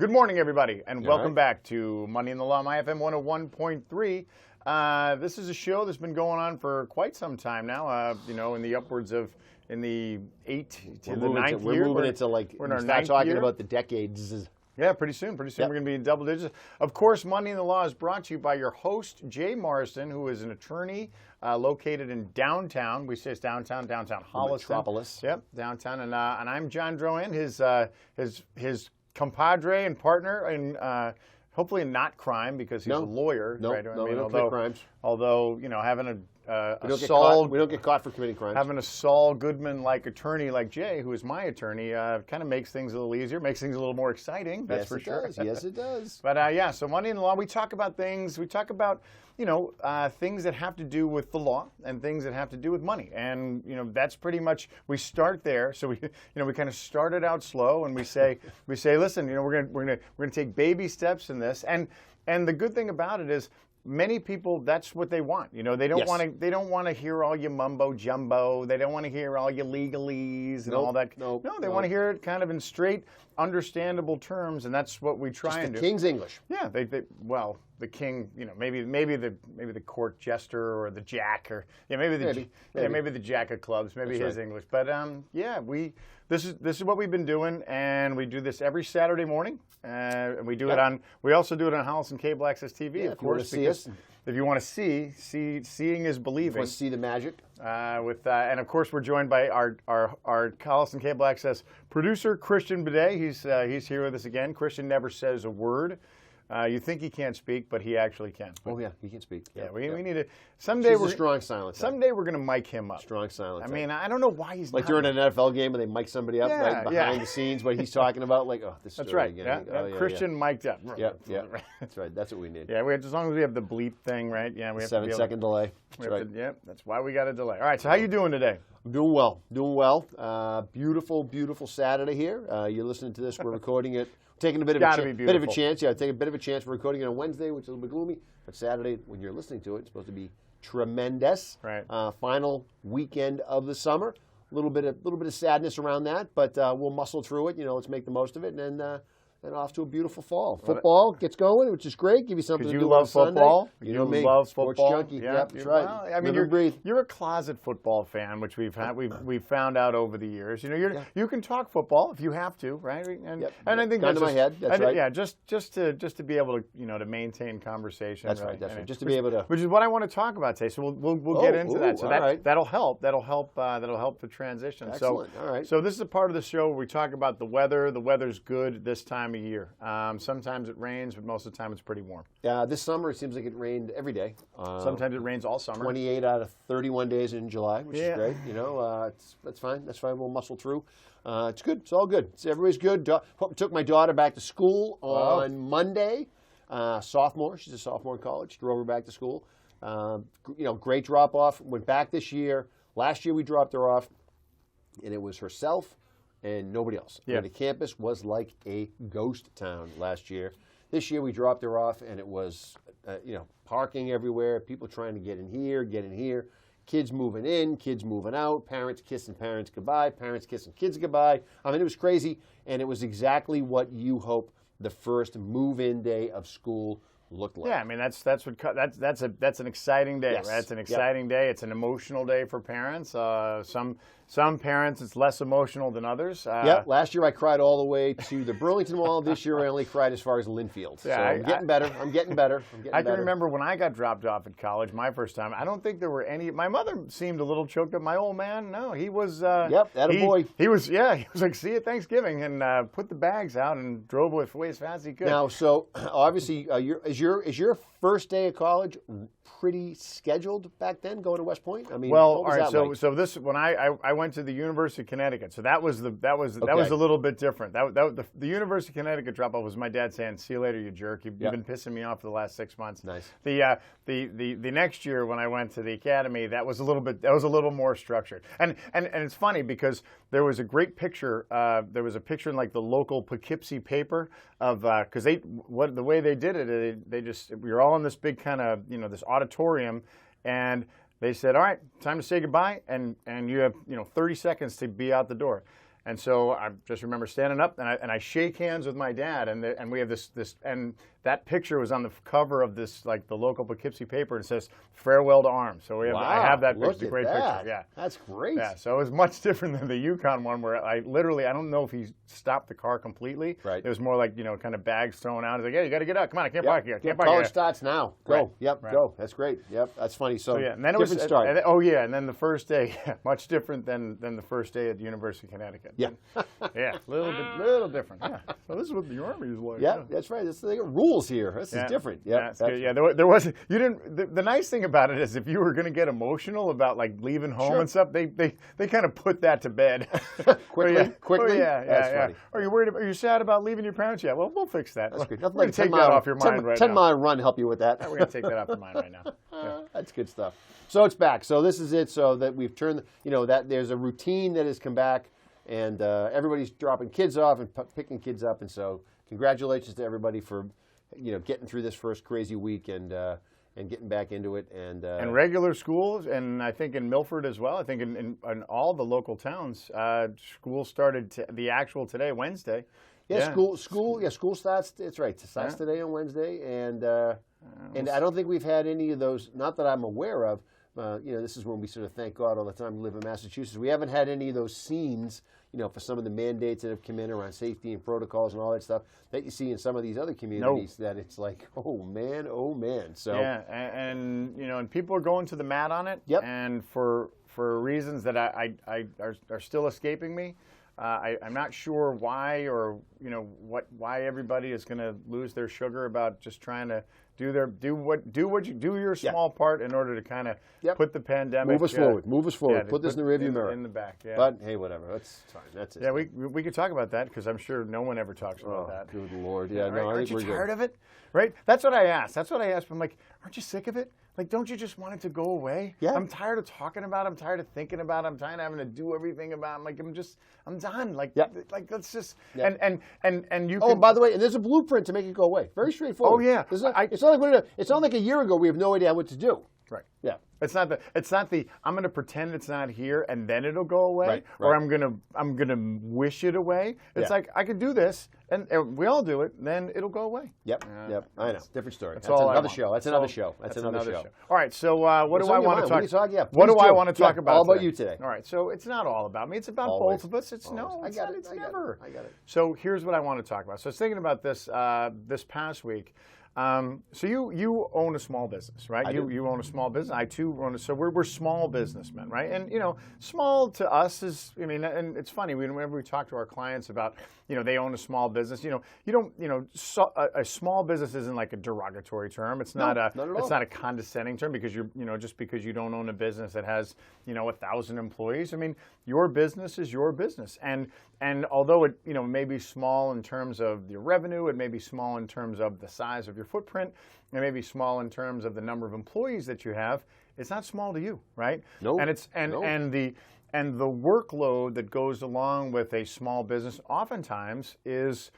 Good morning, everybody, and welcome back to Money in the Law, my FM 101.3. This is a show that's been going on for quite some time now, in the upwards of, in the 8th to the 9th year. We're moving into, like, we're in our start 9th talking year. about the decades. Yeah, pretty soon. Pretty soon we're going to be in double digits. Of course, Money in the Law is brought to you by your host, Jay Morrison, who is an attorney located in downtown. We say it's downtown Holliston. Metropolis. Yep, downtown. And I'm John Drohan, his compadre and partner, and hopefully not crime because he's a lawyer. No, right? we don't commit crimes. Although, having we don't get caught for committing crimes. having a Saul Goodman-like attorney like Jay, who is my attorney, kind of makes things a little easier, makes things a little more exciting. That's for sure. Yes, it does. But so Money in the Law, we talk about things. We talk about things that have to do with the law and things that have to do with money, and that's pretty much, we start there. So we kind of started out slow, and we say listen, we're gonna take baby steps in this, and the good thing about it is, many people, that's what they want. They don't want to hear all your mumbo jumbo. They don't want to hear all your legalese and all that. No, they want to hear it kind of in straight, understandable terms, and that's what we try and do. King's English. Yeah, the king, maybe the court jester or the jack, or maybe the jack of clubs, maybe his English. But this is what we've been doing, and we do this every Saturday morning, and we do it on. We also do it on Holliston Cable Access TV, of course. If you want to see, seeing is believing. You want to see the magic. And of course, we're joined by our Holliston Cable Access producer, Christian Bidet. He's here with us again. Christian never says a word. You think he can't speak, but he actually can. Oh yeah, he can speak. Yeah, we need to. Someday we're strong silence. Someday we're going to mic him up. Strong silence. I mean, I don't know why he's like during an NFL game and they mic somebody up behind the scenes, what he's talking about. Like, this. That's right. Again. Christian mic'd up. Yeah. That's right. That's what we need. Yeah, as long as we have the bleep thing, right? Yeah, we have 7-second delay. That's right. That's why we got a delay. All right. So how you doing today? I'm doing well. Beautiful, beautiful Saturday here. You're listening to this. We're recording it. Taking a bit of a chance. Yeah, take a bit of a chance. We're recording it on Wednesday, which is a little bit gloomy. But Saturday, when you're listening to it, it's supposed to be tremendous. Right. Final weekend of the summer. A little bit of sadness around that, but we'll muscle through it. Let's make the most of it, and off to a beautiful fall. Football gets going, which is great. Give you something to do on Sunday. Football. You know me. Love Sports football. junkie. Yep, that's right. Well, I mean, you're a closet football fan, which we've found out over the years. You can talk football if you have to, right? And I think that's my head. That's right. Yeah, just to be able to to maintain conversation. That's right. That's right. Just to be able to. Which is what I want to talk about today. So we'll get into that. So that'll help. That'll help the transition. Excellent. All right. So this is a part of the show where we talk about the weather. The weather's good this time of year. Sometimes it rains, but most of the time it's pretty warm. This summer it seems like it rained every day. Sometimes it rains all summer. 28 out of 31 days in July, which is great. That's fine. That's fine. We'll muscle through. It's good. It's all good. Everybody's good. Took my daughter back to school on Monday. Sophomore. She's a sophomore in college. Drove her back to school. Great drop off. Went back this year. Last year we dropped her off, and it was herself and nobody else. Yeah. The campus was like a ghost town last year. This year we dropped her off, and it was, parking everywhere, people trying to get in here, kids moving in, kids moving out, parents kissing parents goodbye, parents kissing kids goodbye. I mean, it was crazy, and it was exactly what you hope the first move-in day of school looked like. Yeah, I mean that's an exciting day, right? It's an exciting day. It's an emotional day for parents. Some parents it's less emotional than others. Last year I cried all the way to the Burlington Mall. This year I only cried as far as Linfield. Yeah, so I'm getting better. I can remember when I got dropped off at college, my first time. I don't think there were any. My mother seemed a little choked up. My old man, no, he was. Attaboy. He was. Yeah, he was like, "See you at Thanksgiving," and put the bags out and drove away as fast as he could. Now, so obviously, is your first day of college pretty scheduled back then, going to West Point? I mean, all right. So this when I went to the University of Connecticut. So that was a little bit different. The University of Connecticut drop off was my dad saying, "See you later, you jerk. You've been pissing me off for the last 6 months." Nice. The next year when I went to the academy, that was a little more structured. And it's funny because there was a great picture. There was a picture in like the local Poughkeepsie paper of because the way they did it, we were all in this big kind of this auditorium, and they said, "All right, time to say goodbye, and you have 30 seconds to be out the door." And so I just remember standing up, and I shake hands with my dad, and we have this, and that picture was on the cover of this, like the local Poughkeepsie paper, and it says "Farewell to Arms." So I have that picture, the great picture. Yeah, that's great. Yeah, so it was much different than the Yukon one, where I don't know if he stopped the car completely. Right. It was more like, kind of bags thrown out. He's like, "Hey, you got to get up. Come on, I can't park here. Can't park here." College starts now. Go. Right. Yep. Right. Go. That's great. Yep. That's funny. So yeah, and then different start. And then the first day, much different than the first day at the University of Connecticut. Yeah. Yeah, little different. Yeah. So this is what the Army is like. Yeah, that's right. They got rules here. This is different. Yep. Yeah, that's good. Yeah, there was. You didn't. The nice thing about it is, if you were going to get emotional about like leaving home and stuff, they kind of put that to bed quickly. Oh, yeah. That's funny. Are you worried? Are you sad about leaving your parents? Yeah. Well, we'll fix that. That's good. We're going to take that off your mind right now. 10-mile run help you with that. We're going to take that off your mind right now. Yeah. That's good stuff. So it's back. So this is it. So that we've turned. That there's a routine that has come back. And everybody's dropping kids off and picking kids up, and so congratulations to everybody for, getting through this first crazy week and getting back into it. And regular schools, and I think in Milford as well. I think in all the local towns, school started the actual today, Wednesday. Yeah, school starts. It's right. It starts today on Wednesday, and I don't think we've had any of those. Not that I'm aware of. This is when we sort of thank God all the time we live in Massachusetts. We haven't had any of those scenes, for some of the mandates that have come in around safety and protocols and all that stuff that you see in some of these other communities. That it's like, oh man. So yeah, and people are going to the mat on it. Yep. And for reasons that are still escaping me. I'm not sure why why everybody is going to lose their sugar about just trying to do your small part in order to kind of put the pandemic. Move us forward. Put this in the rearview mirror. In the back. Yeah. But hey, whatever. That's fine. That's it. Yeah, we could talk about that because I'm sure no one ever talks about that. Good Lord. Yeah. Right? No, Aren't you tired of it? Right. That's what I asked. I'm like, aren't you sick of it? Like, don't you just want it to go away? Yeah. I'm tired of talking about it. I'm tired of thinking about it. I'm tired of having to do everything about it. I'm done. Like, let's just, and you by the way, and there's a blueprint to make it go away. Very straightforward. Oh, yeah. It's not like a year ago we have no idea what to do. Right. Yeah. It's not the I'm going to pretend it's not here and then it'll go away, right. Or I'm going to wish it away. It's like I could do this and we all do it, then it'll go away. Yep. I know. Different story. That's another show. That's another show. All right. So what do I want to talk? What do I want to talk about? All about today? you today. All right. So it's not all about me. It's about Always. both of us. It's Always. It's never. I got it. So here's what I want to talk about. So I was thinking about this this past week. So you own a small business, right? You own a small business. I too own so we're small businessmen, right? And small to us is, and it's funny whenever we talk to our clients about, they own a small business. A small business isn't like a derogatory term. It's not it's not a condescending term because just because you don't own a business that has 1,000 employees. Your business is your business, and although it may be small in terms of your revenue, it may be small in terms of the size of your footprint, it may be small in terms of the number of employees that you have. It's not small to you, right? No. And the workload that goes along with a small business oftentimes is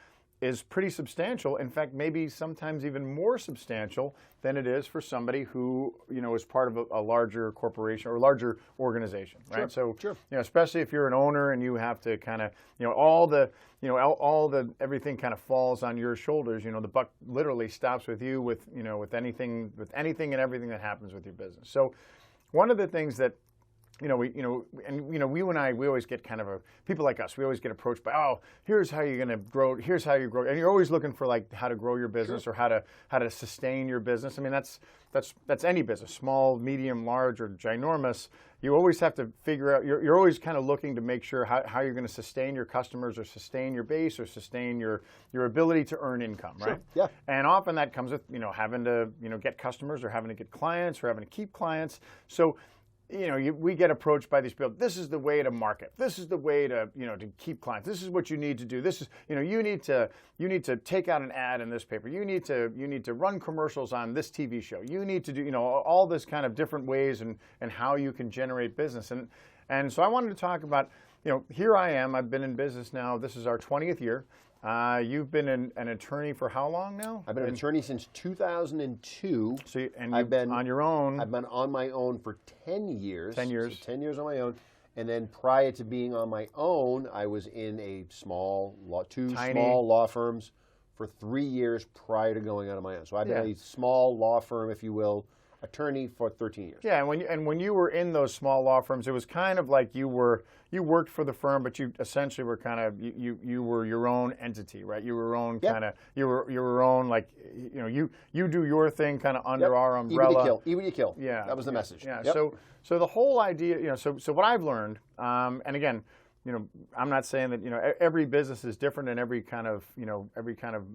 pretty substantial. In fact, maybe sometimes even more substantial than it is for somebody who is part of a larger corporation or a larger organization, right? Sure. Especially if you're an owner and you have to kind of all the everything kind of falls on your shoulders. The buck literally stops with you with anything and everything that happens with your business. So one of the things that we always get kind of people like us, we always get approached by, here's how you're going to grow, here's how you grow. And you're always looking for like how to grow your business or how to sustain your business. That's any business, small, medium, large, or ginormous. You always have to figure out, you're always kind of looking to make sure how you're going to sustain your customers or sustain your base or sustain your ability to earn income, right? Yeah. And often that comes with, having to, get customers or having to get clients or having to keep clients. So we get approached by these people. This is the way to market. This is the way to, to keep clients. This is what you need to do. This is, you need to take out an ad in this paper. You need to run commercials on this TV show. You need to do, all this kind of different ways and how you can generate business. And so I wanted to talk about, here I am. I've been in business now. This is our 20th year. You've been an attorney for how long now? I've been an attorney since 2002. I've been on your own. I've been on my own for 10 years. 10 years. So 10 years on my own. And then prior to being on my own, I was in two Tiny. small law firms for 3 years prior to going out on my own. So I've been a small law firm, if you will, attorney for 13 years. Yeah, and when you were in those small law firms, it was kind of like you worked for the firm, but you essentially were kind of you were your own entity, right? You were your own kind of you were your own, like, you do your thing kind of under our umbrella. Eat what you kill. Yeah, that was the message. Yeah. Yep. So the whole idea, so what I've learned, and again, I'm not saying that every business is different, and every kind of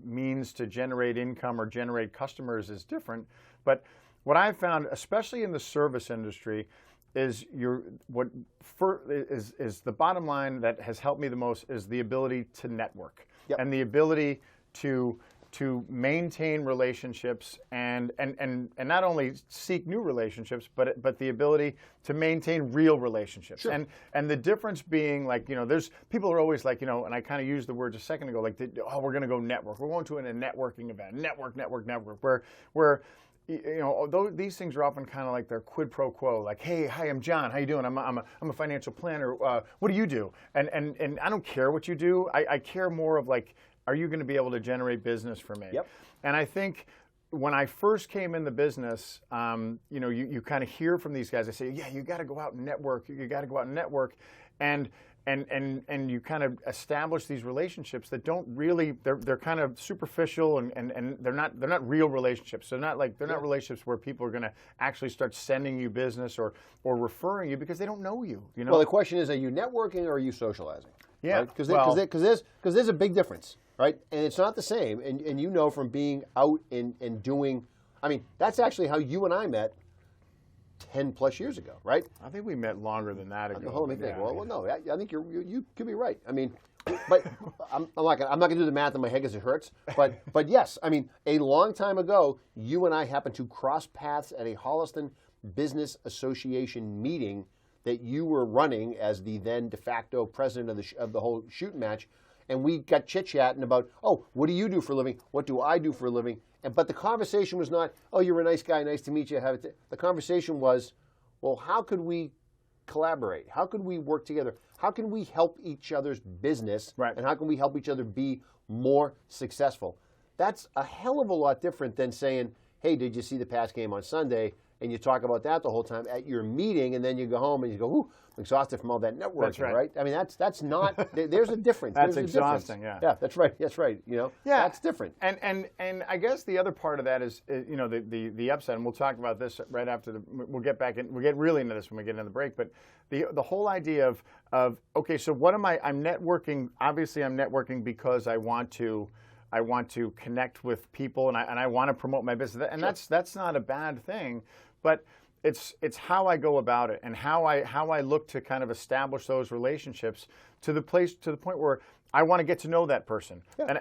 means to generate income or generate customers is different, but what I've found, especially in the service industry, is the bottom line that has helped me the most is the ability to network and the ability to maintain relationships and not only seek new relationships, but the ability to maintain real relationships. Sure. And the difference being, like, there's people are always like, and I kind of used the word a second ago, like, we're going to go network. We're going to a networking event, network, where these things are often kind of like they're quid pro quo, like, hey, hi, I'm John, how you doing? I'm a financial planner. What do you do? And I don't care what you do. I care more of, like, are you going to be able to generate business for me? Yep. And I think when I first came in the business, you kind of hear from these guys. They say, yeah, you got to go out and network. You got to go out and network, and you kind of establish these relationships that don't really, they're kind of superficial, and they're not real relationships. So not relationships where people are going to actually start sending you business or referring you because they don't know you. Well, the question is, are you networking or are you socializing? Yeah, because there's a big difference, right? And it's not the same. And from being out and doing, I mean, that's actually how you and I met 10 plus years ago, right? I think we met longer than that ago. Hold on, let me think. Well, no, I think you could be right. I mean, but I'm not gonna do the math in my head because it hurts. But yes, I mean, a long time ago, you and I happened to cross paths at a Holliston Business Association meeting that you were running as the then de facto president of the whole shooting match, and we got chit-chatting about, oh, what do you do for a living? What do I do for a living? But the conversation was not, oh, you're a nice guy, nice to meet you. The conversation was, well, how could we collaborate? How could we work together? How can we help each other's business? Right. And how can we help each other be more successful? That's a hell of a lot different than saying, hey, did you see the Pats game on Sunday? And you talk about that the whole time at your meeting, and then you go home and you go, ooh, I'm exhausted from all that networking, That's right. I mean, that's not, there's a difference. That's there's exhausting, Yeah, that's right. Yeah, that's different. And I guess the other part of that is, the upside, and we'll talk about this right after we'll get really into this when we get into the break, but the whole idea of okay, so what am I'm networking, obviously I'm networking because I want to connect with people, and I want to promote my business, and Sure. that's not a bad thing, but it's how I go about it, and how I look to kind of establish those relationships to the point where I want to get to know that person, Yeah.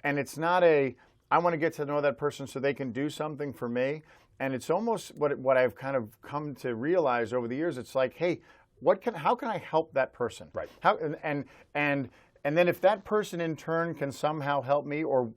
and it's not I want to get to know that person so they can do something for me, and it's almost what I've kind of come to realize over the years. It's like, hey, how can I help that person? Right. How and then if that person in turn can somehow help me or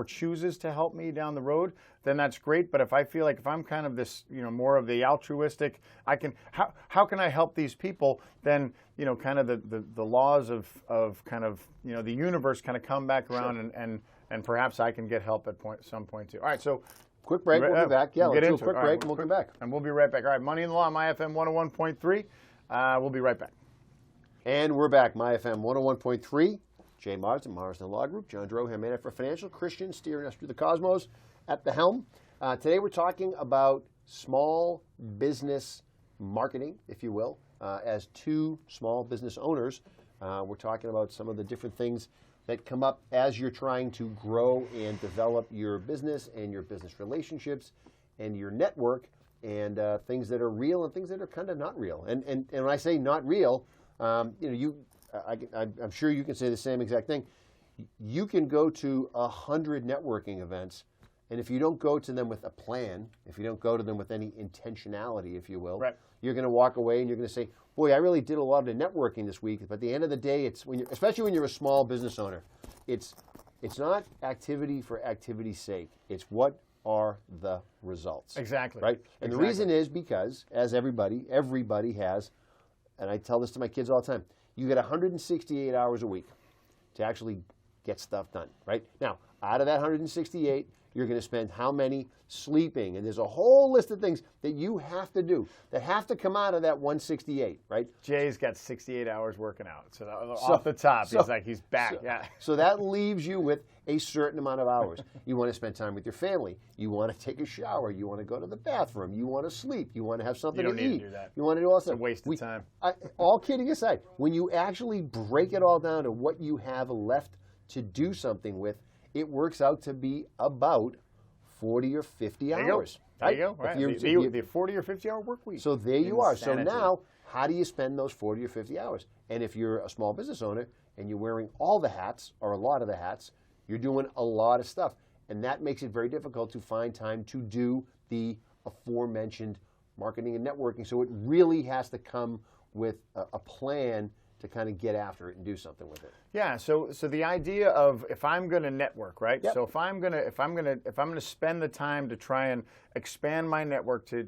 chooses to help me down the road, then that's great. But if I feel like if I'm kind of this, more of the altruistic, how can I help these people? Then, kind of the laws of kind of, the universe kind of come back around. Sure. and perhaps I can get help at some point too. All right, so quick break, we'll be back. Yeah, let's do a quick break and we'll come back. And we'll be right back. All right, Money in the Law, MyFM 101.3. We'll be right back. And we're back, MyFM 101.3. Jay Marsden, Marsden Law Group. John Drohan, Manager for Financial. Christian, steering us through the cosmos at the helm. Today we're talking about small business marketing, if you will. As two small business owners, we're talking about some of the different things that come up as you're trying to grow and develop your business and your business relationships and your network, and things that are real and things that are kind of not real. And when I say not real, I'm sure you can say the same exact thing. You can go to 100 networking events, and if you don't go to them with a plan, if you don't go to them with any intentionality, if you will, right, you're going to walk away and you're going to say, boy, I really did a lot of the networking this week. But at the end of the day, especially when you're a small business owner, it's not activity for activity's sake. It's what are the results. Exactly. Right? And the reason is because, as everybody has and I tell this to my kids all the time, you get 168 hours a week to actually get stuff done, right? Now, out of that 168, you're going to spend how many sleeping? And there's a whole list of things that you have to do that have to come out of that 168, right? Jay's got 68 hours working out. So off the top, he's back. So that leaves you with a certain amount of hours. You want to spend time with your family. You want to take a shower. You want to go to the bathroom. You want to sleep. You want to have something to eat. You don't need to do that. You want to do all that. It's a waste of time. All kidding aside, when you actually break it all down to what you have left to do something with, it works out to be about 40 or 50 hours. There you go. Right. The 40 or 50 hour work week. So there you are. So now, how do you spend those 40 or 50 hours? And if you're a small business owner and you're wearing all the hats or a lot of the hats, you're doing a lot of stuff. And that makes it very difficult to find time to do the aforementioned marketing and networking. So it really has to come with a plan to kind of get after it and do something with it. Yeah. So the idea of if I'm going to network, right? Yep. So if I'm going to spend the time to try and expand my network to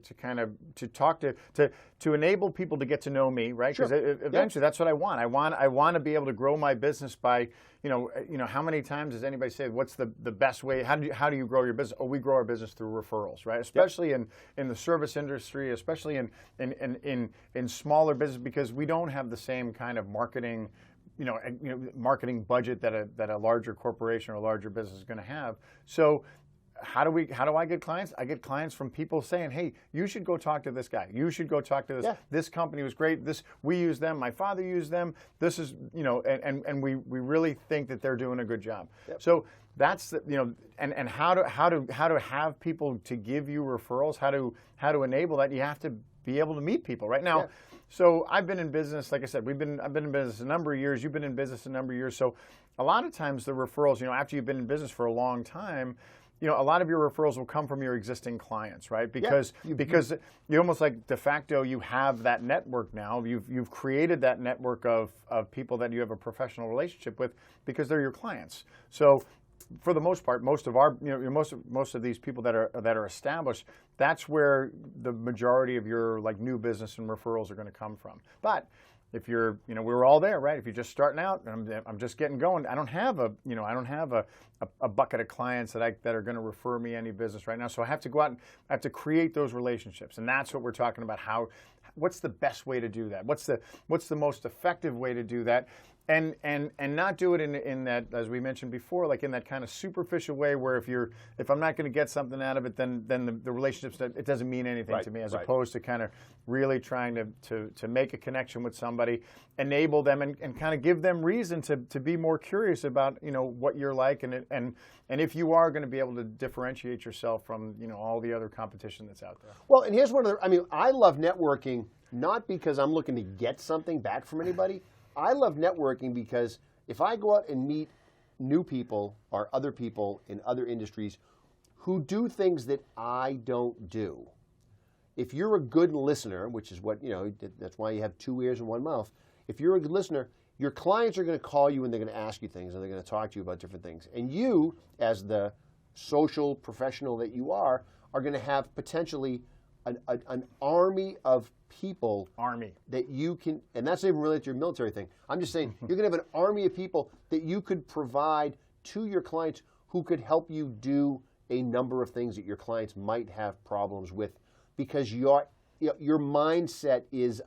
talk to enable people to get to know me, right? Because eventually that's what I want. I want to be able to grow my business by, how many times does anybody say what's the best way? How do you grow your business? Oh, we grow our business through referrals, right? Especially in the service industry, especially in smaller business, because we don't have the same kind of marketing marketing budget that a larger corporation or a larger business is going to have. So how do I get clients? I get clients from people saying, hey, you should go talk to this guy. You should go talk to this. Yeah. This company was great. We use them. My father used them. This is, and we really think that they're doing a good job. Yep. So that's and how to have people to give you referrals, how to enable that. You have to be able to meet people right now. Yeah. So I've been in business, like I said, I've been in business a number of years. You've been in business a number of years. So a lot of times the referrals, after you've been in business for a long time, a lot of your referrals will come from your existing clients, right? Because you almost like de facto you have that network now. You've created that network of people that you have a professional relationship with because they're your clients. So for the most part, most of these people that are established, that's where the majority of your new business and referrals are going to come from. But if you're, we were all there, right? If you're just starting out, I'm just getting going. I don't have a bucket of clients that are going to refer me any business right now. So I have to go out and I have to create those relationships, and that's what we're talking about. What's the best way to do that? What's the most effective way to do that? And not do it in that, as we mentioned before, like in that kind of superficial way where if I'm not going to get something out of it, then the relationships, it doesn't mean anything to me, as opposed to kind of really trying to make a connection with somebody, enable them, and kind of give them reason to be more curious about what you're like, and if you are going to be able to differentiate yourself from all the other competition that's out there. Well, and here's I love networking not because I'm looking to get something back from anybody. I love networking because if I go out and meet new people or other people in other industries who do things that I don't do, if you're a good listener, which is what, that's why you have 2 ears and 1 mouth, if you're a good listener, your clients are going to call you and they're going to ask you things and they're going to talk to you about different things. And you, as the social professional that you are going to have potentially an army of people that you can, and that's not even related to your military thing. I'm just saying you're going to have an army of people that you could provide to your clients who could help you do a number of things that your clients might have problems with, because your mindset is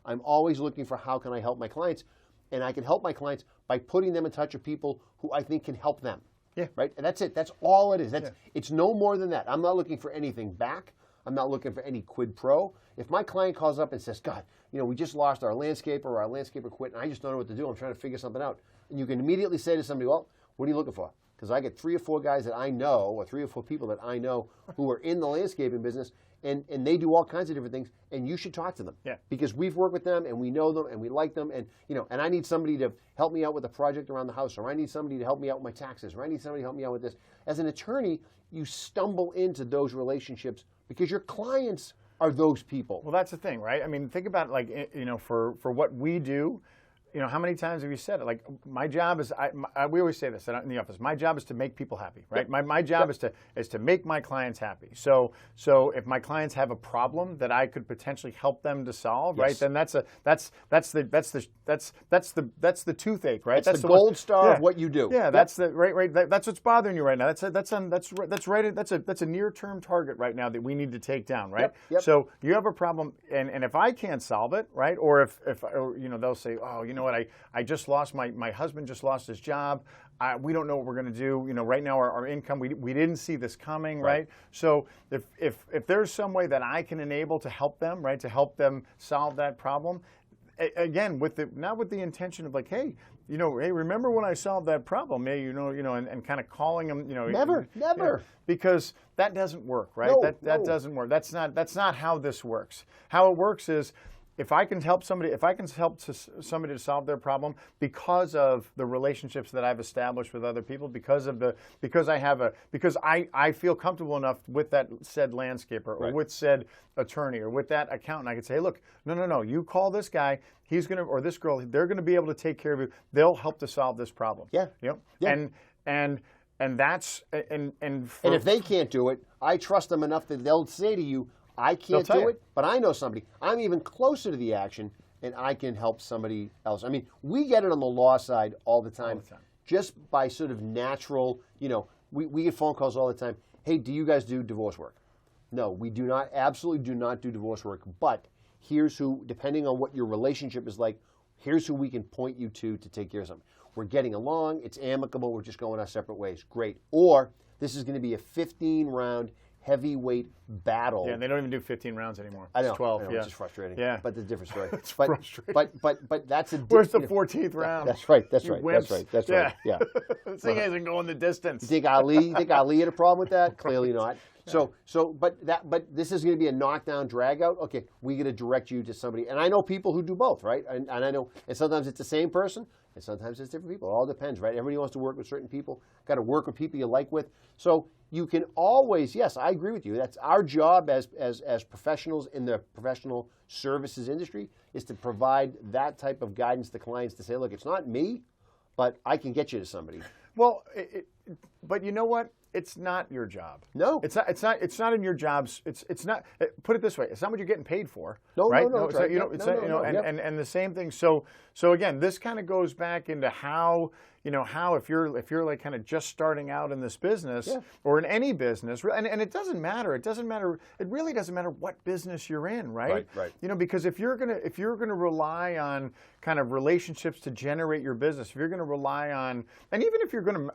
I'm always looking for how can I help my clients, and I can help my clients by putting them in touch with people who I think can help them. Yeah. Right? And that's it. That's all it is. It's no more than that. I'm not looking for anything back. I'm not looking for any quid pro. If my client calls up and says, God, we just lost our landscaper, or our landscaper quit, and I just don't know what to do. I'm trying to figure something out. And you can immediately say to somebody, well, what are you looking for? Because I get 3 or 4 guys that I know, or 3 or 4 people that I know who are in the landscaping business, and they do all kinds of different things, and you should talk to them. Yeah. Because we've worked with them, and we know them, and we like them, and and I need somebody to help me out with a project around the house, or I need somebody to help me out with my taxes, or I need somebody to help me out with this. As an attorney, you stumble into those relationships because your clients are those people. Well, that's the thing, right? I mean, think about for what we do, how many times have you said it? Like, my job is, we always say this in the office. My job is to make people happy, right? Yep. My job is to make my clients happy. So if my clients have a problem that I could potentially help them to solve, right? Then that's the toothache, right? That's the gold star of what you do. Yeah, that's the right. That's what's bothering you right now. That's a near-term target right now that we need to take down, right? Yep. So you have a problem, and if I can't solve it, right? Or if they'll say, oh, you know what, I just lost my husband just lost his job. We don't know what we're going to do. Right now our income, we didn't see this coming, right? So if there's some way that I can enable to help them, right, to help them solve that problem, again, not with the intention of like, hey, remember when I solved that problem? Hey, and kind of calling them, Never. because that doesn't work, right? No, that doesn't work. That's not how this works. How it works is, if I can help somebody to solve their problem because of the relationships that I've established with other people, because I feel comfortable enough with that said landscaper or with said attorney or with that accountant, I can say, hey, look, no, you call this guy, or this girl, they're gonna be able to take care of you. They'll help to solve this problem. Yeah. And that's and if they can't do it, I trust them enough that they'll say to you, I can't do it, but I know somebody. I'm even closer to the action, and I can help somebody else. I mean, we get it on the law side all the time. Just by sort of natural, we get phone calls all the time. Hey, do you guys do divorce work? No, we do not, absolutely do not do divorce work, but here's who, depending on what your relationship is like, here's who we can point you to take care of something. We're getting along, it's amicable, we're just going our separate ways. Great. Or this is going to be a 15-round heavyweight battle. Yeah, and they don't even do 15 rounds anymore. I know, it's 12. which is frustrating. Yeah, but the different story. It's frustrating. But that's a. Where's the 14th round? That's right. That's Wimps. right. Yeah. This thing hasn't going the distance. You think Ali had a problem with that? Clearly not. But this is going to be a knockdown, drag out. Okay, we got to direct you to somebody, and I know people who do both, right? And I know, and sometimes it's the same person, and sometimes it's different people. It all depends, right? Everybody wants to work with certain people. Got to work with people you like with. So you can always, yes, I agree with you. That's our job as professionals in the professional services industry, is to provide that type of guidance to clients to say, look, it's not me, but I can get you to somebody. Well, but you know what? It's not your job. No, it's not in your jobs. It's not. Put it this way: it's not what you're getting paid for. No, right? No, it's right. And the same thing. So again, this kind of goes back into how if you're like kind of just starting out in this business or in any business, and it doesn't matter. It really doesn't matter what business you're in, right? Right. Because if you're gonna rely on kind of relationships to generate your business, if you're going to rely on, and even if you're going to,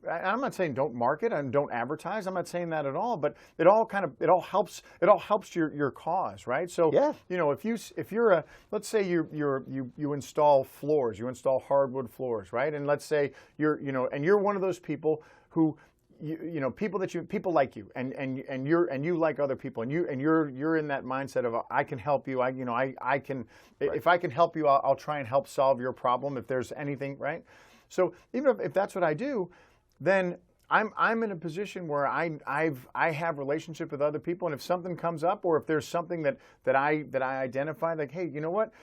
I'm not saying don't market and don't advertise. I'm not saying that at all. But it all helps your cause, right? So if you're a, let's say you install floors, you install hardwood floors, right? And let's say you're one of those people who people like you, and you like other people, and you're in that mindset of I can help you. I can if I can help you, I'll try and help solve your problem if there's anything, right? So even if that's what I do, then I'm in a position where I have relationship with other people, and if something comes up, or if there's something that I identify, like, hey, you know what,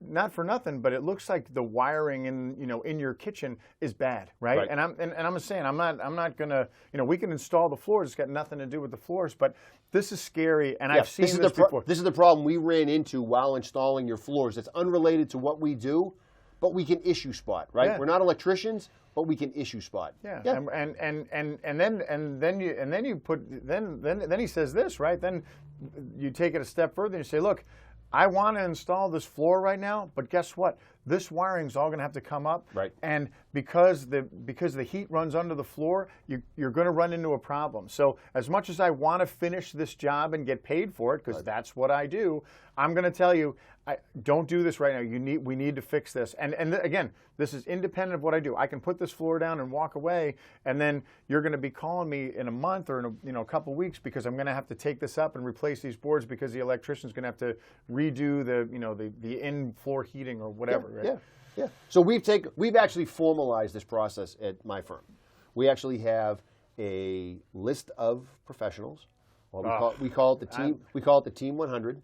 not for nothing, but it looks like the wiring in your kitchen is bad, right? And I'm saying I'm not gonna, we can install the floors. It's got nothing to do with the floors, but this is scary, and I've seen this before. This is the problem we ran into while installing your floors. It's unrelated to what we do, but we can issue spot, right? Yeah. We're not electricians, but we can issue spot. Yeah. And then he says this, right? Then you take it a step further and you say, look, I want to install this floor right now, but guess what? This wiring's all going to have to come up, right? And because the heat runs under the floor, you're going to run into a problem. So as much as I want to finish this job and get paid for it, because that's what I do, I'm going to tell you, don't do this right now. We need to fix this. And again, this is independent of what I do. I can put this floor down and walk away, and then you're going to be calling me in a month or in a couple weeks because I'm going to have to take this up and replace these boards because the electrician's going to have to redo the in floor heating or whatever. Yeah, right? yeah. So we've actually formalized this process at my firm. We actually have a list of professionals. Well, we call it the team. We call it the Team 100.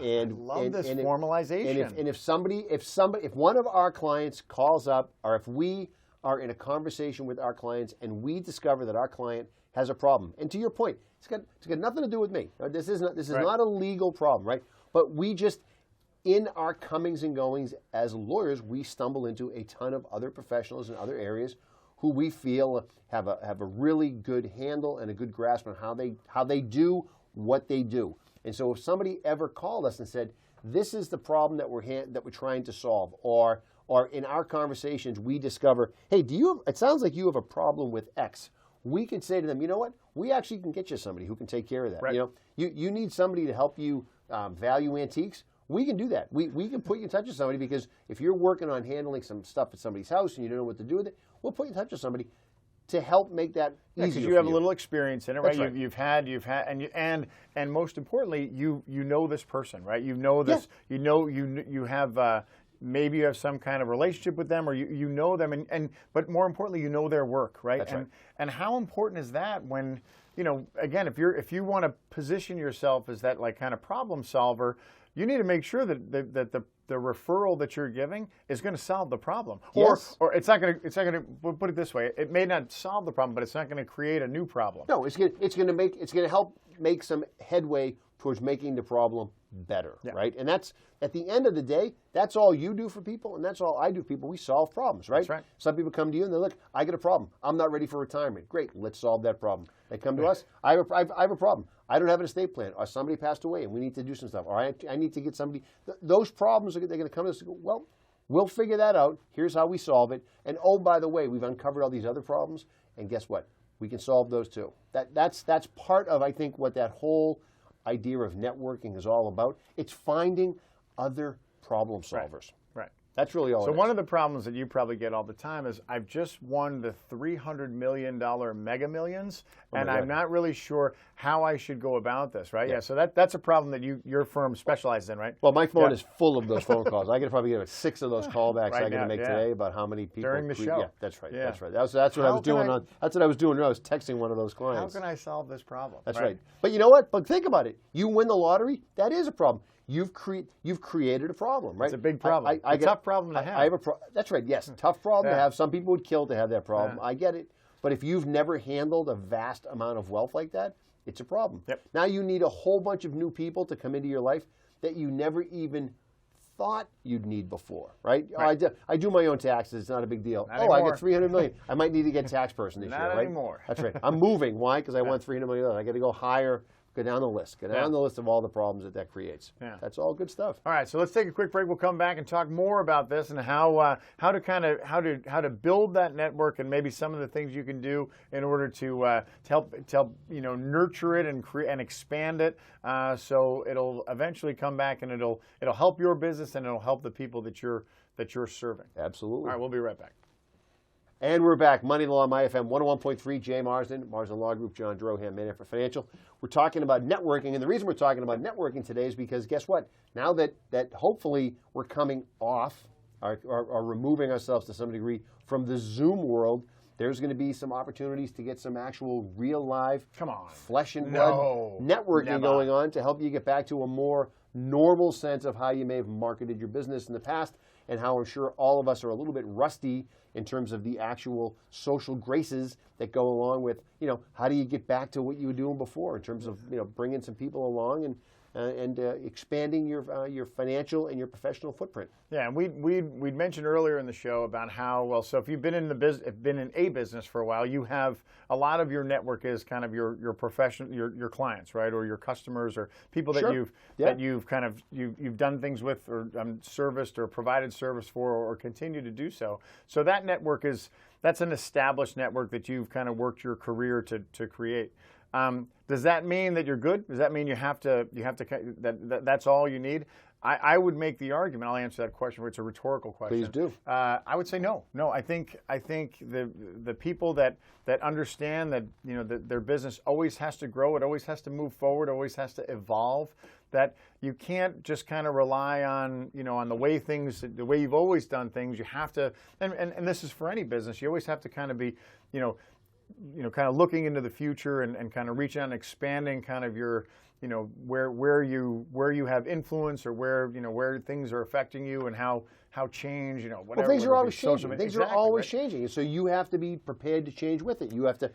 And I love this and formalization. if one of our clients calls up, or if we are in a conversation with our clients and we discover that our client has a problem, and to your point, it's got nothing to do with me. This is not a legal problem, right? But we just, in our comings and goings as lawyers, we stumble into a ton of other professionals in other areas who we feel have a really good handle and a good grasp on how they do what they do. And so if somebody ever called us and said, this is the problem that we're trying to solve, or in our conversations we discover, hey, it sounds like you have a problem with X. We can say to them, you know what? We actually can get you somebody who can take care of that. Right. You need somebody to help you value antiques. We can do that. We can put you in touch with somebody, because if you're working on handling some stuff at somebody's house and you don't know what to do with it, we'll put you in touch with somebody to help make that easier. Because you have a little experience in it, right? That's right. You've had, and most importantly, you know this person, right? You know this. Yeah. You have. Maybe you have some kind of relationship with them, or you know them, but more importantly, you know their work, right? That's right. And how important is that when, again, if you want to position yourself as that like kind of problem solver, you need to make sure that the referral that you're giving is going to solve the problem. Yes. Or it's not going to put it this way, it may not solve the problem, but it's not going to create a new problem. No, it's going to help make some headway towards making the problem better, right? And that's, at the end of the day, that's all you do for people, and that's all I do for people. We solve problems, right? That's right. Some people come to you and they're like, I got a problem. I'm not ready for retirement. Great, let's solve that problem. They come to us, I have a problem. I don't have an estate plan, or somebody passed away and we need to do some stuff, or I need to get somebody. Those problems, they're going to come to us and go, well, we'll figure that out. Here's how we solve it. And oh, by the way, we've uncovered all these other problems, and guess what? We can solve those too. That's part of, I think, what that whole idea of networking is all about. It's finding other problem solvers. Right. That's really all. So one of the problems that you probably get all the time is, I've just won the $300 million Mega Millions, and I'm not really sure how I should go about this, right? Yeah. So that's a problem that your firm specializes in, right? Well, my phone is full of those phone calls. I could probably get 6 of those callbacks Right I got to make today about how many people during the show. Yeah, that's right. Yeah. That's right. That's what I was doing. That's what I was doing when I was texting one of those clients. How can I solve this problem? That's right. But you know what? But think about it. You win the lottery. That is a problem. You've created a problem, right? It's a big problem. A tough problem to have. I have that's right. Yes, tough problem to have. Some people would kill to have that problem. I get it. But if you've never handled a vast amount of wealth like that, it's a problem. Yep. Now you need a whole bunch of new people to come into your life that you never even thought you'd need before, right? Right. I do my own taxes. It's not a big deal. Not I anymore. got $300 million. I might need to get a tax person this year, right? Not anymore. That's right. I'm moving. Why? Because I want $300 million. I got to go higher. Go down the list. Go down the list of all the problems that creates. Yeah. That's all good stuff. All right, so let's take a quick break. We'll come back and talk more about this and how to build that network, and maybe some of the things you can do in order to help nurture it and expand it, so it'll eventually come back and it'll help your business and it'll help the people that you're serving. Absolutely. All right, we'll be right back. And we're back. Money Law on MyFM 101.3. Jay Marsden, Marsden Law Group, John Drohan, Manufacturer Financial. We're talking about networking, and the reason we're talking about networking today is because guess what? Now that hopefully we're coming off or removing ourselves to some degree from the Zoom world, there's going to be some opportunities to get some actual real live, flesh and blood networking going on to help you get back to a more normal sense of how you may have marketed your business in the past, and how I'm sure all of us are a little bit rusty in terms of the actual social graces that go along with, how do you get back to what you were doing before in terms of, bringing some people along and expanding your financial and your professional footprint. Yeah, and we'd mentioned earlier in the show about how, so if you've been in a business for a while, you have a lot of your network is kind of your profession, your clients, right, or your customers, or people that you've done things with, or serviced or provided service for, or continue to do so. So that network that's an established network that you've kind of worked your career to create. Does that mean that you're good? Does that mean that's all you need? I would make the argument. I'll answer that question. It's a rhetorical question. Please do. I would say no. No, I think the people that understand that that their business always has to grow, it always has to move forward, always has to evolve. That you can't just kind of rely on on the way you've always done things. You have to, and this is for any business. You always have to kind of be kind of looking into the future and kind of reaching out and expanding kind of your, where you have influence, or where things are affecting you, and how change, whatever. Well, things are always social changing. media. Things Exactly, are always right? changing. And so you have to be prepared to change with it. You have to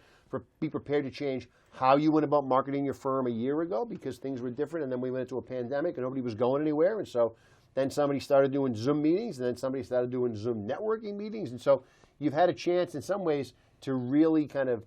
be prepared to change how you went about marketing your firm a year ago, because things were different, and then we went into a pandemic and nobody was going anywhere. And so then somebody started doing Zoom meetings, and then somebody started doing Zoom networking meetings. And so you've had a chance in some ways to really kind of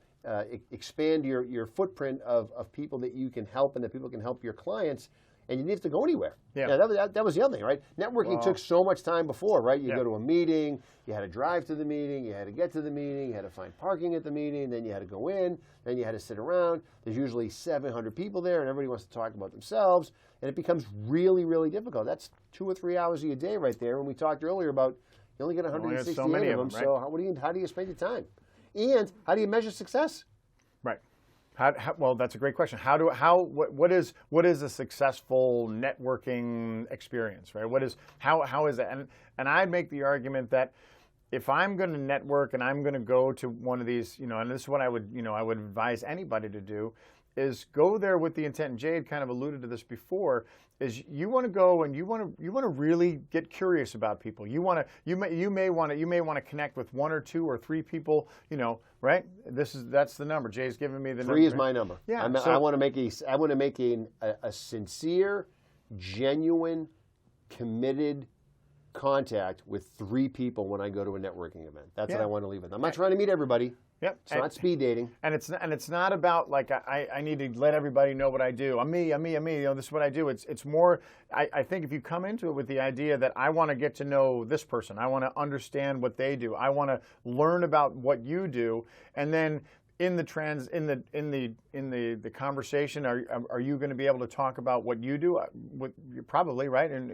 expand your footprint of people that you can help and that people can help your clients, and you didn't have to go anywhere. Yeah. Now, that was the other thing, right? Networking took so much time before, right? You Yeah. go to a meeting, you had to drive to the meeting, you had to get to the meeting, you had to find parking at the meeting, then you had to go in, then you had to sit around. There's usually 700 people there, and everybody wants to talk about themselves, and it becomes really, really difficult. That's 2 or 3 hours of your day right there. And we talked earlier about you only get 168 so many of them, right? so how do you spend your time? And how do you measure success? Right. Well, that's a great question. What is a successful networking experience, right? How is that? And I'd make the argument that if I'm going to network and I'm going to go to one of these, and this is what I would advise anybody to do, is go there with the intent. And Jay had kind of alluded to this before. Is you want to go and you want to really get curious about people. You may want to connect with 1 or 2 or 3 people. Right? That's the number. Jay's giving me the number. 3 is my number. Yeah. I want to make a sincere, genuine, committed contact with 3 people when I go to a networking event. That's what I want to leave with. I'm not trying to meet everybody. Yep. It's not speed dating. And it's not about like I need to let everybody know what I do. I'm me. This is what I do. It's more. I think if you come into it with the idea that I want to get to know this person, I want to understand what they do, I want to learn about what you do, and then in the conversation, are you going to be able to talk about what you do? You're probably right, and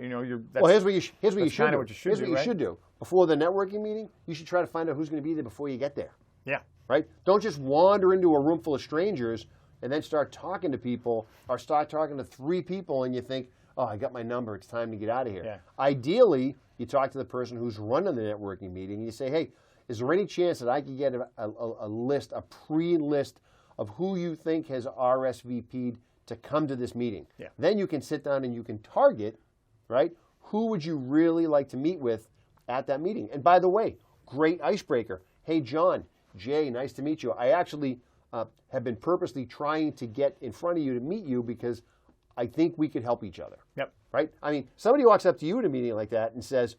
Well, here's what you should do. Here's what you should do before the networking meeting. You should try to find out who's going to be there before you get there. Yeah. Right? Don't just wander into a room full of strangers and then start talking to people, or start talking to 3 people and you think, oh, I got my number, it's time to get out of here. Yeah. Ideally, you talk to the person who's running the networking meeting and you say, hey, is there any chance that I could get a pre-list of who you think has RSVP'd to come to this meeting? Yeah. Then you can sit down and you can target, right, who would you really like to meet with at that meeting? And by the way, great icebreaker. Hey, John, Jay, nice to meet you. I actually have been purposely trying to get in front of you to meet you because I think we could help each other. Yep. Right? I mean, somebody walks up to you at a meeting like that and says,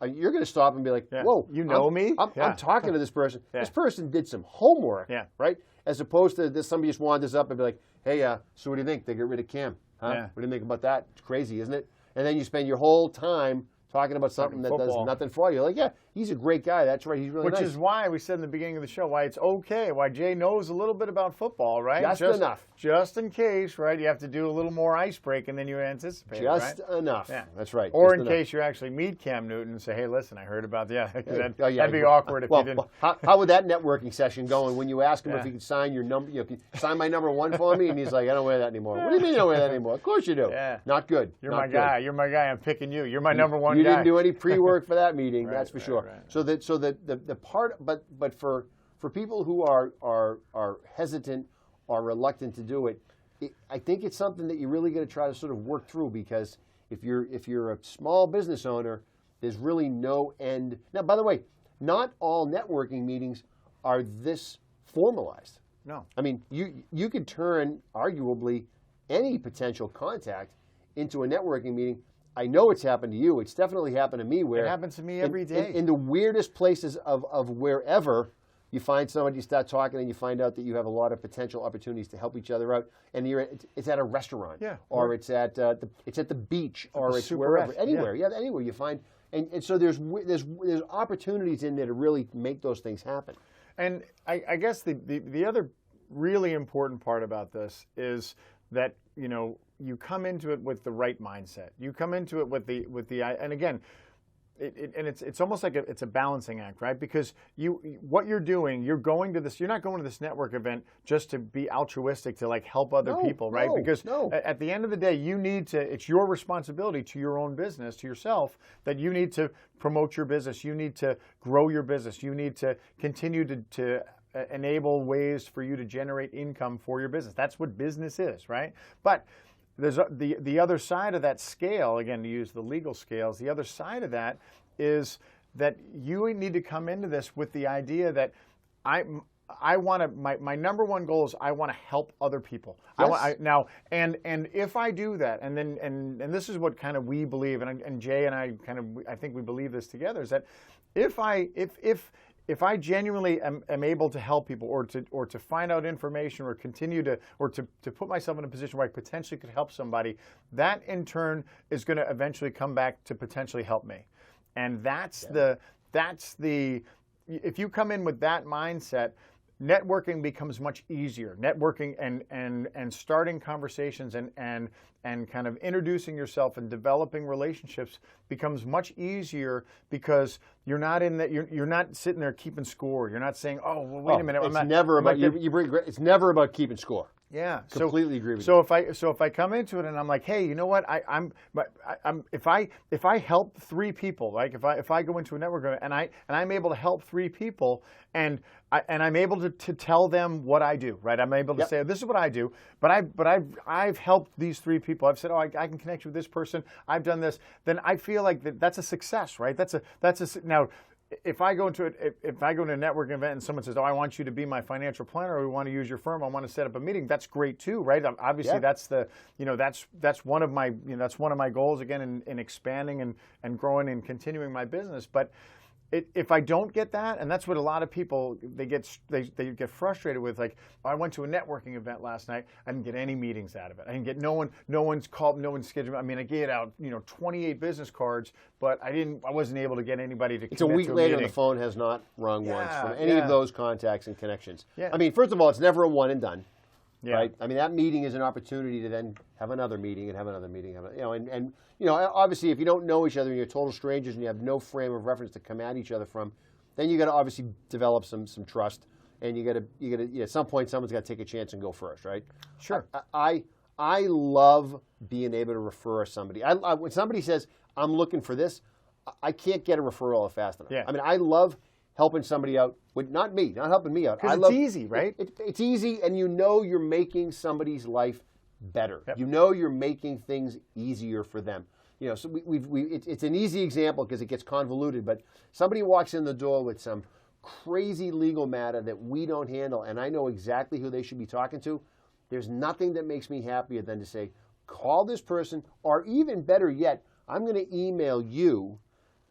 you're going to stop and be like, whoa. You know me? I'm talking to this person. Yeah. This person did some homework. Yeah. Right? As opposed to somebody just wanders up and be like, hey, so what do you think? They get rid of Cam. Huh? Yeah. What do you think about that? It's crazy, isn't it? And then you spend your whole time talking about something that does nothing for you. Like, yeah, he's a great guy. That's right. He's really nice. Which is why we said in the beginning of the show why it's okay, why Jay knows a little bit about football, right? Just enough. Just in case, right? You have to do a little more ice breaking than you anticipate, Just right? enough. Yeah. That's right. Or just in enough. case you actually meet Cam Newton and say, hey, listen, I heard about that'd Yeah. be awkward if you didn't. Well, how would that networking session go? And when you ask him if he could sign your number, can you sign my number 1 for me? And he's like, I don't wear that anymore. What do you mean you don't wear that anymore? Of course you do. Yeah. Not good. You're Not my good. guy. You're my guy. I'm picking you. You're my number 1 guy. You didn't do any pre-work for that meeting, that's for sure. Right. So the part, but for people who are hesitant or reluctant to do it, I think it's something that you're really going to try to sort of work through, because if you're a small business owner, there's really no end. Now, by the way, not all networking meetings are this formalized. No. I mean, you could turn arguably any potential contact into a networking meeting. I know it's happened to you. It's definitely happened to me. Where it happens to me every day. In the weirdest places of wherever, you find somebody, you start talking, and you find out that you have a lot of potential opportunities to help each other out. And it's at a restaurant, or it's at the beach, or it's wherever, anywhere. Yeah, anywhere you find. And so there's opportunities in there to really make those things happen. And I guess the other really important part about this is that you come into it with the right mindset. You come into it with the and again, it's almost like it's a balancing act, right? Because what you're doing, you're not going to this network event just to be altruistic, to like help other people, right? Because at the end of the day, it's your responsibility to your own business, to yourself, that you need to promote your business. You need to grow your business. You need to continue to enable ways for you to generate income for your business. That's what business is, right? But there's the other side of that scale, again, to use the legal scales, the other side of that is that you need to come into this with the idea that I want to, my number one goal is I want to help other people. Yes. Now, and if I do that, and this is what kind of we believe, and Jay and I I think we believe this together, is that if I genuinely am able to help people, or to find out information, or continue to put myself in a position where I potentially could help somebody, that in turn is going to eventually come back to potentially help me. And that's the if you come in with that mindset, networking becomes much easier. Networking and starting conversations and kind of introducing yourself and developing relationships becomes much easier, because you're not in that, you're not sitting there keeping score. You're not saying, oh, well, wait a minute. It's never about it's never about keeping score. Yeah, completely agree with you. So if I come into it and I'm like, hey, you know what? If I help 3 people, like if I go into a network and I'm able to help 3 people, and I'm able to tell them what I do, right? I'm able to say, this is what I do, but I've helped these 3 people. I've said, oh, I can connect you with this person. I've done this. Then I feel like that's a success, right? Now, if I go into a networking event and someone says, oh, I want you to be my financial planner, or we want to use your firm, I want to set up a meeting, that's great too, right? Obviously, that's one of my goals, again, in expanding and growing and continuing my business. But if I don't get that, and that's what a lot of people, they get frustrated with, like, oh, I went to a networking event last night, I didn't get any meetings out of it. I didn't get no one's called, no one's scheduled. I mean, I gave out 28 business cards, but I wasn't able to get anybody to. It's a week later, the phone has not rung once from any of those contacts and connections. Yeah. I mean, first of all, it's never a one and done. Yeah. Right? I mean, that meeting is an opportunity to then have another meeting and have another meeting. And obviously, if you don't know each other and you're total strangers and you have no frame of reference to come at each other from, then you got to obviously develop some trust, and you got to at some point someone's got to take a chance and go first, right? Sure. I love being able to refer somebody. When somebody says, I'm looking for this, I can't get a referral fast enough. Yeah. I mean, I love helping somebody out, not helping me out. Because it's easy, right? It's easy, and you're making somebody's life better. Yep. You're making things easier for them. So it's an easy example because it gets convoluted, but somebody walks in the door with some crazy legal matter that we don't handle, and I know exactly who they should be talking to. There's nothing that makes me happier than to say, call this person, or even better yet, I'm going to email you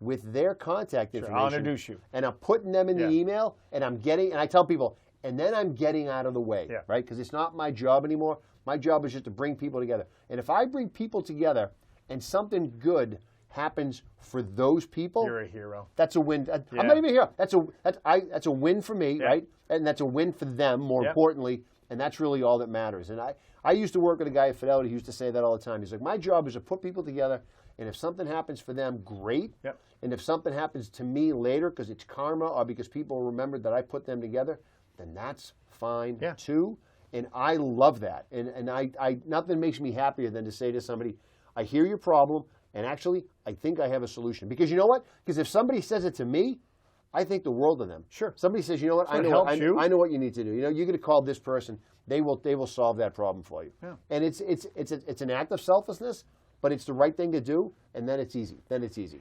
with their contact information. I'll introduce you. And I'm putting them in the email, and I tell people, and then I'm getting out of the way, right? Because it's not my job anymore. My job is just to bring people together. And if I bring people together and something good happens for those people, you're a hero. That's a win. I'm not even a hero. That's a win for me, right? And that's a win for them, more importantly. And that's really all that matters. And I used to work with a guy at Fidelity who used to say that all the time. He's like, my job is to put people together, and if something happens for them, great. Yep. And if something happens to me later because it's karma or because people remembered that I put them together, then that's fine too. And I love that. And I nothing makes me happier than to say to somebody, I hear your problem, and actually, I think I have a solution. Because you know what? Because if somebody says it to me, I think the world of them. Sure. Somebody says, you know what? I know what you need to do. You're going to call this person. They will solve that problem for you. Yeah. And it's an act of selflessness, but it's the right thing to do, and then it's easy.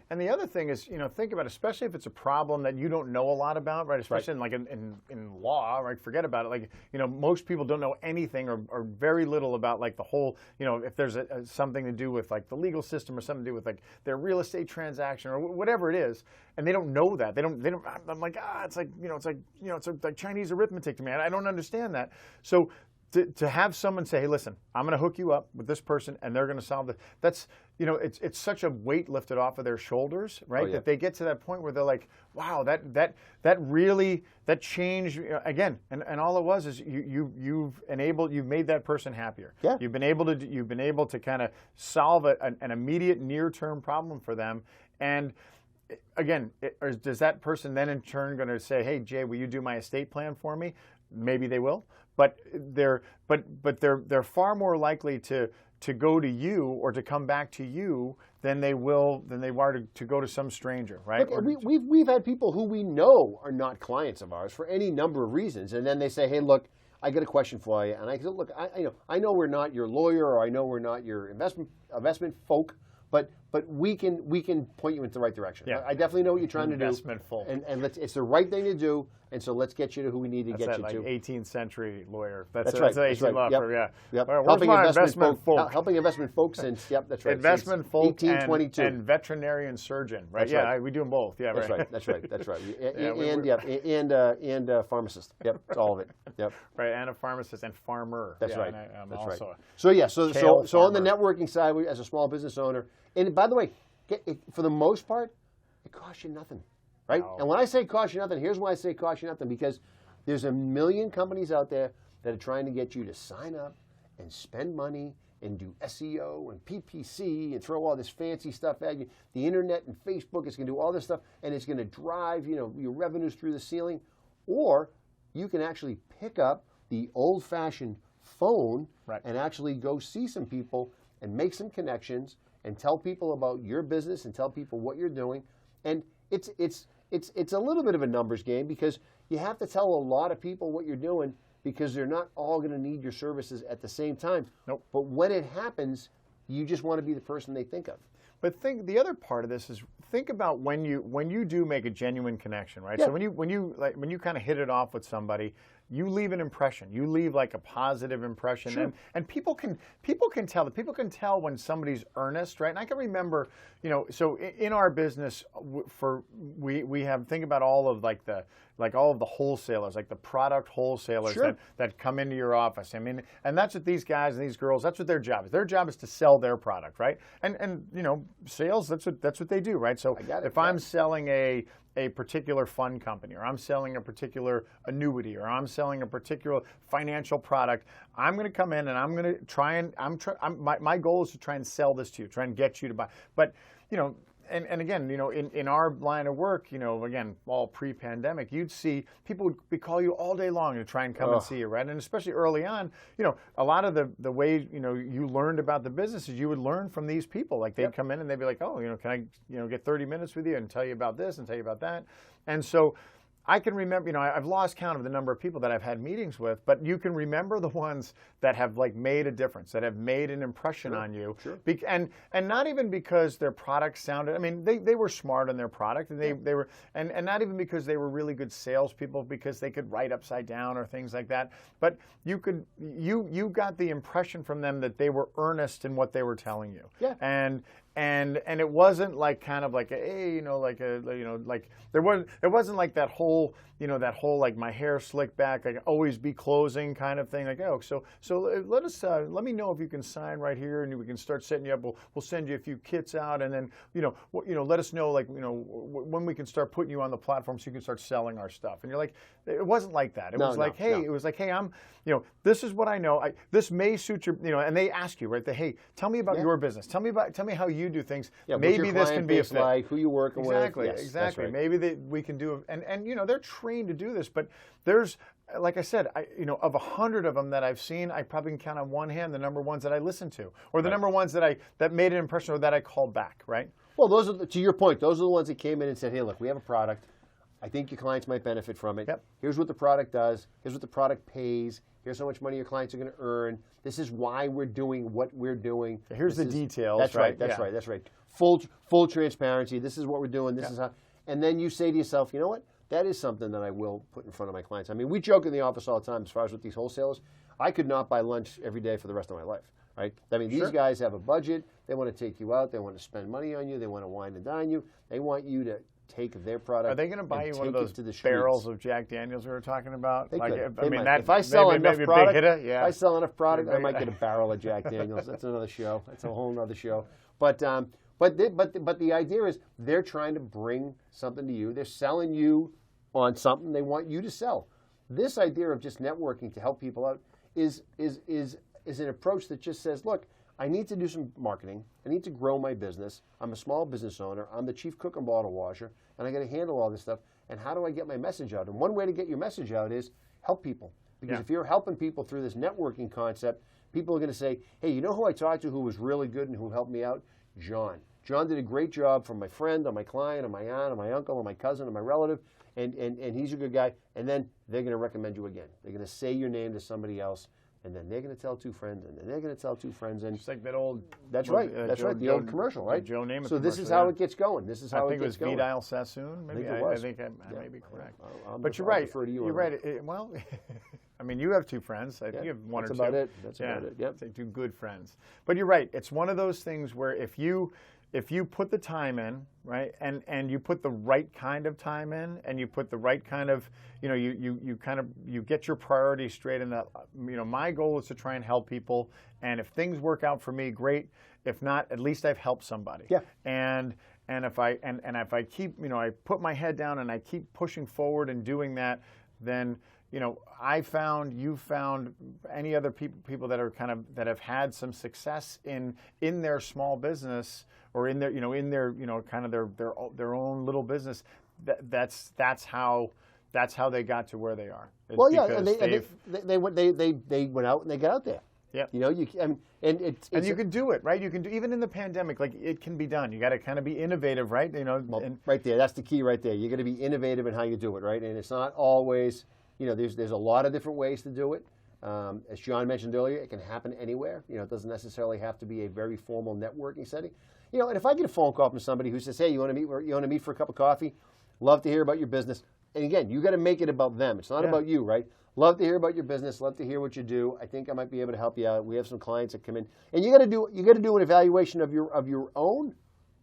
And the other thing is, think about it, especially if it's a problem that you don't know a lot about, right? Especially in law, right? Forget about it. Like, most people don't know anything or very little about like the whole, if there's something to do with like the legal system or something to do with like their real estate transaction or whatever it is, and they don't know that. They don't. I'm like, it's like Chinese arithmetic to me. I don't understand that. So to have someone say, hey, listen, I'm going to hook you up with this person and they're going to solve it. That's, it's such a weight lifted off of their shoulders, right? That they get to that point where they're like, wow, that changed, again, and all it was is you've made that person happier. Yeah. You've been able to kind of solve an immediate near-term problem for them. And again, does that person then in turn going to say, hey, Jay, will you do my estate plan for me? Maybe they will. but they're far more likely to go to you or to come back to you than they are to go to some stranger, right? Look, we've had people who we know are not clients of ours for any number of reasons, and then they say, "Hey, look, I got a question for you," and I say, "Look, I know we're not your lawyer, or I know we're not your investment folk, but we can point you into the right direction. Yeah. I definitely know what you're trying to do. Investment folk. And it's the right thing to do, and so let's get you to who we need to get you like to." 18th century lawyer. That's right. That's an 18th law firm, yeah. Yep. All right, where's my investment folk? Helping investment folks since, yep, that's right. Investment folk 1822. And veterinarian surgeon, right? That's yeah, right. We do them both. Yeah, That's right. right. That's right. That's right. Yeah, And pharmacist. Yep, it's all of it. Yep. Right, and a pharmacist and farmer. That's yeah, right. And I'm That's also right. So on the farmer. networking side, as a small business owner, and by the way, for the most part, it costs you nothing, right? No. And when I say it costs you nothing, here's why I say it costs you nothing, because there's a million companies out there that are trying to get you to sign up and spend money and do SEO and PPC and throw all this fancy stuff at you. The internet and Facebook is going to do all this stuff, and it's going to drive your revenues through the ceiling. Or you can actually pick up the old-fashioned phone Right. and actually go see some people and make some connections and tell people about your business and tell people what you're doing. And it's a little bit of a numbers game, because you have to tell a lot of people what you're doing, because they're not all going to need your services at the same time. Nope. But when it happens, you just want to be the person they think of. But the other part of this is, think about when you do make a genuine connection, right? Yeah. So when you kind of hit it off with somebody, you leave an impression. You leave like a positive impression, Sure. and people can tell that. People can tell when somebody's earnest, right? And I can remember, so in our business, we have, think about all of all of the wholesalers, like the product wholesalers Sure. that come into your office. I mean, and that's what these guys and these girls, that's what their job is. Their job is to sell their product, right? And sales, that's what they do, right? So if I'm selling a particular fund company, or I'm selling a particular annuity, or I'm selling a particular financial product, I'm going to come in and I'm going to try and my goal is to try and sell this to you, try and get you to buy. But and again, in our line of work, again, all pre-pandemic, you'd see people would call you all day long to try and come and see you, right? And especially early on, a lot of the way, you learned about the business is you would learn from these people. Like they'd come in and they'd be like, "Oh, can I, get 30 minutes with you and tell you about this and tell you about that?" And so I can remember, I've lost count of the number of people that I've had meetings with, but you can remember the ones that have made a difference, that have made an impression on you. Sure. And not even because their product sounded, I mean, they were smart on their product, and they were, and not even because they were really good salespeople, because they could write upside down or things like that. But you got the impression from them that they were earnest in what they were telling you. Yeah. And it wasn't like kind of like it wasn't like that whole like my hair slicked back, like always be closing kind of thing. Like, oh, so let me know if you can sign right here, and we can start setting you up. We'll send you a few kits out, and then let us know when we can start putting you on the platform so you can start selling our stuff. And you're like, it wasn't like that. It was like, hey, I'm this is what I know. This may suit your and they ask you, right? Hey, tell me about your business. Tell me how you do things. Yeah, maybe this can be a fit. Like, who you working with. Yes, Exactly. right. Maybe we can do it. And they're trained to do this, but there's, like I said, of 100 of them that I've seen, I probably can count on one hand the number ones that I listened to, or the number ones that made an impression, or that I called back, right? Well, those are to your point. Those are the ones that came in and said, "Hey, look, we have a product. I think your clients might benefit from it. Yep. Here's what the product does. Here's what the product pays. Here's how much money your clients are going to earn. This is why we're doing what we're doing. Here's the details." That's right. Yeah. That's right. Full transparency. This is what we're doing. This is how. And then you say to yourself, you know what? That is something that I will put in front of my clients. I mean, we joke in the office all the time as far as with these wholesalers. I could not buy lunch every day for the rest of my life, right? I mean, these guys have a budget. They want to take you out. They want to spend money on you. They want to wine and dine you. They want you to take their product. Are they going to buy you one of those the barrels of Jack Daniels we were talking about? They could. I mean, that, if I sell enough product, if I sell enough product, I might get a barrel of Jack Daniels. That's another show. That's a whole other show. But the idea is they're trying to bring something to you. They're selling you on something they want you to sell. This idea of just networking to help people out is an approach that just says, look, I need to do some marketing. I need to grow my business. I'm a small business owner. I'm the chief cook and bottle washer, and I got to handle all this stuff. And how do I get my message out? And one way to get your message out is help people. Because Yeah. if you're helping people through this networking concept, people are going to say, hey, you know who I talked to who was really good and who helped me out? John. John did a great job for my friend, or my client, or my aunt, or my uncle, or my cousin, or my relative, and he's a good guy. And then they're going to recommend you again. They're going to say your name to somebody else, and then they're going to tell two friends, and then they're going to tell two friends. And It's like that old. that's right. That's right. The old commercial, right? Joe Namath. So this is how it gets going. This is how it gets going. I think it was Vidal Sassoon. Maybe I I think I may be correct. But you're right. To you you're right. Well, I mean, you have two friends. I think you have one or two. That's about it. That's about it. Yep. Say two good friends. But you're right. It's one of those things where if you put the time in, right, and you put the right kind of time in, and you put the right kind of, you get your priorities straight in that, my goal is to try and help people, and if things work out for me, great. If not, at least I've helped somebody. Yeah. And if I keep, I put my head down and I keep pushing forward and doing that, then you found any other people that are that have had some success in their small business or in their kind of their own little business. That's how they got to where they are. Well, yeah, and they went out and they got out there. Yeah. And you can do it, right? You can do, even in the pandemic, like it can be done. You got to kind of be innovative, right? Right there, that's the key right there. You got to be innovative in how you do it, right? And it's not always, there's a lot of different ways to do it. As John mentioned earlier, it can happen anywhere. It doesn't necessarily have to be a very formal networking setting. And if I get a phone call from somebody who says, "Hey, you want to meet for a cup of coffee? Love to hear about your business." And again, you got to make it about them. It's not about you, right? Love to hear about your business. Love to hear what you do. I think I might be able to help you out. We have some clients that come in, and you got to do an evaluation of your own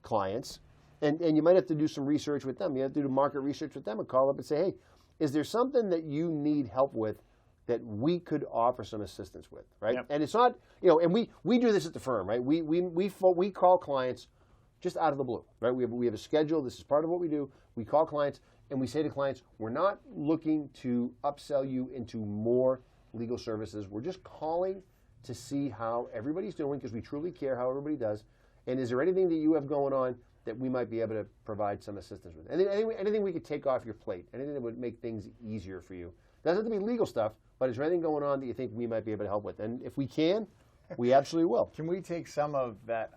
clients, and you might have to do some research with them. You have to do market research with them, and call up and say, "Hey, is there something that you need help with that we could offer some assistance with?" Right? Yep. And it's not, and we do this at the firm, right? We call clients just out of the blue, right? We have a schedule. This is part of what we do. We call clients. And we say to clients, we're not looking to upsell you into more legal services. We're just calling to see how everybody's doing because we truly care how everybody does. And is there anything that you have going on that we might be able to provide some assistance with? Anything we could take off your plate, anything that would make things easier for you. Doesn't have to be legal stuff, but is there anything going on that you think we might be able to help with? And if we can, we absolutely will. Can we take some of that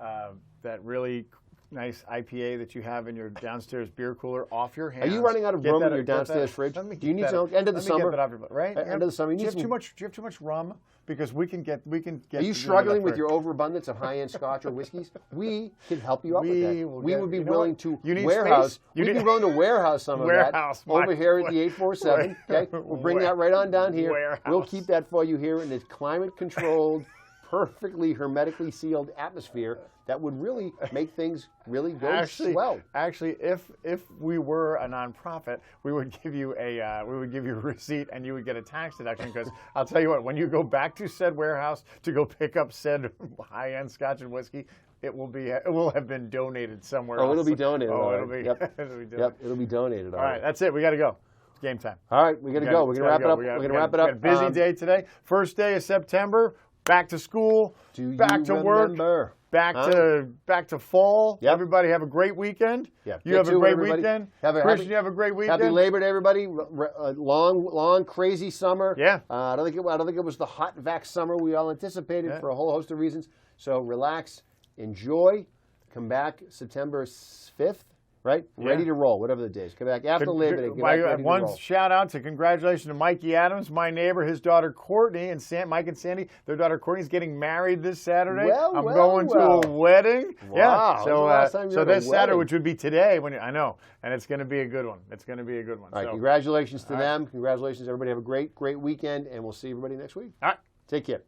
really nice IPA that you have in your downstairs beer cooler off your hands? Are you running out of rum in your downstairs fridge? Do you need some? End of the summer, right? End of the summer. Do you have too much rum? Because we can get. Are you struggling with your overabundance of high-end Scotch or whiskeys? We can help you out with that. We would be willing to warehouse. We'd be willing to warehouse some of that over here at the 847. Okay, we'll bring that right on down here. We'll keep that for you here in this climate-controlled, perfectly hermetically sealed atmosphere that would really make things really go swell. Actually, if we were a nonprofit, we would give you a receipt and you would get a tax deduction. Because I'll tell you what, when you go back to said warehouse to go pick up said high-end Scotch and whiskey, it will have been donated somewhere else. It'll be donated. It'll be Yep, it'll be donated. All right, that's it. We got to go. It's game time. All right, we got to go. We're gonna wrap it up. We're gonna wrap it up. A busy day today. First day of September. Back to school. Back to work. Back to fall. Yep. Everybody have a great weekend. Yeah. You have a great weekend. Christian, you have a great weekend. Happy Labor Day, everybody. Long, crazy summer. Yeah. I don't think it was the hot vax summer we all anticipated for a whole host of reasons. So relax, enjoy. Come back September 5th. Right? Yeah. Ready to roll, whatever the days. Come back after Labor Day. One shout out to congratulations to Mikey Adams, my neighbor, his daughter Courtney, and Mike and Sandy. Their daughter Courtney's getting married this Saturday. I'm going to a wedding. Wow. Yeah. So this Saturday, which would be today, I know, and it's going to be a good one. All right. Congratulations to them. Congratulations, everybody. Have a great weekend, and we'll see everybody next week. All right. Take care.